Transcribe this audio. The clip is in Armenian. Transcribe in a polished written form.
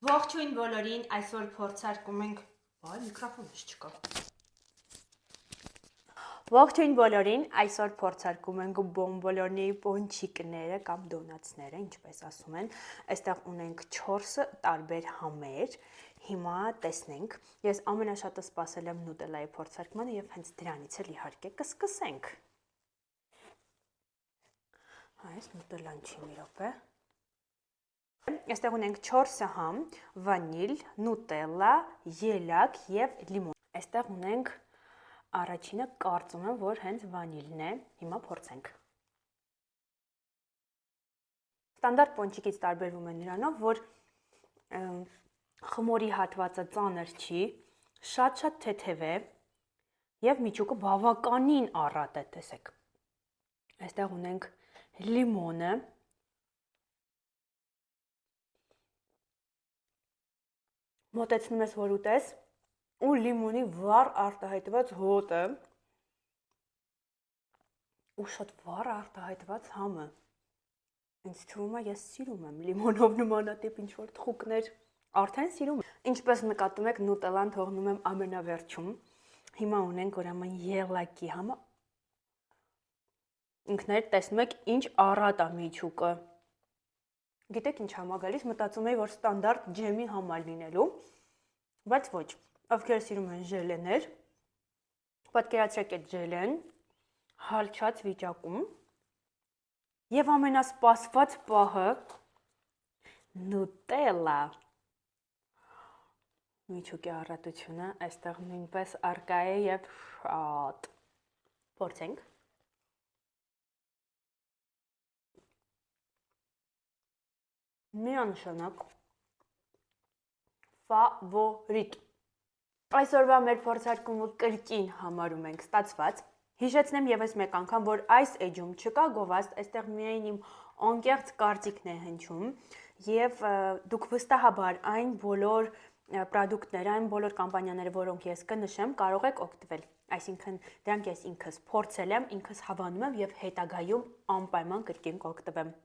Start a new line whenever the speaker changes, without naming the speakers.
Ողջույն բոլորին, այսօր փորձարկում ենք, այ միկրոֆոնս չկա։ Ողջույն բոլորին, այսօր փորձարկում ենք բոմբոլոնի պոնչիկները կամ դոնացները, ինչպես ասում են։ Այստեղ ունենք 4 տարբեր համեր։ Հիմա տեսնենք։ Ես ամենաշատը սպասել եմ նուտելայի փորձարկմանը եւ հենց դրանից էլ իհարկե կսկսենք։ Այս նուտելան չի մի րոպե։ Այստեղ ունենք 4 համ, վանիլ, նուտելլա, ելակ եւ լիմոն։ Այստեղ ունենք առաջինը, կարծում եմ, որ հենց վանիլն է։ Հիմա փորձենք։ Ստանդարտ պոնչիկից տարբերվում է նրանով, որ խմորի հատվածը ծանր չի, շատ թեթև է եւ միջուկը բավականին առատ է, տեսեք։ Այստեղ ունենք լիմոնը։ Մոտեցնում ես, որ ուտես, ու լիմոնի վառ արտահայտված հոտը, ու շատ վառ արտահայտված համը։ Ինձ թվում է, ես սիրում եմ լիմոնով նմանատիպ ինչ-որ թխուկներ, արդեն սիրում եմ։ Ինչպես նկատում եք, նուտելլան թողնում եմ ամենավերջում։ Հիմա ունենք ուրեմն ելակի համը։ Ինքներդ տեսնում եք, ինչ առատ է միջուկը։ Գիտեք ինչ համ է գալիս, մտածում էի, որ ստանդարտ ջեմի համ է լինելու, բայց ոչ, ովքեր սիրում են ժելեներ, պատկերացրեք այդ ժելեն, հալչած վիճակում, եւ ամենասպասված պահը նուտելլա։ Միջուկի առատությունը այստեղ նույնպես արկա է եւ շատ։ Փորձենք։ Միանշանակ ֆավորիտ։ Այսօրվա մեր փորձարկումը կրկին համարում ենք ստացված։ Հիշեցնեմ եւս մեկ անգամ, որ այս էջում չկա գովազդ, այստեղ միայն իմ անկեղծ կարծիքն է հնչում եւ դուք վստահաբար այն բոլոր պրոդուկտները, այն բոլոր կամպանիաները, որոնք ես կնշեմ, կարող եք օգտվել։ Այսինքն դրանք ես ինքս փորձել եմ, ինքս հավանում եմ եւ հետագայում անպայման կրկին կօգտվեմ։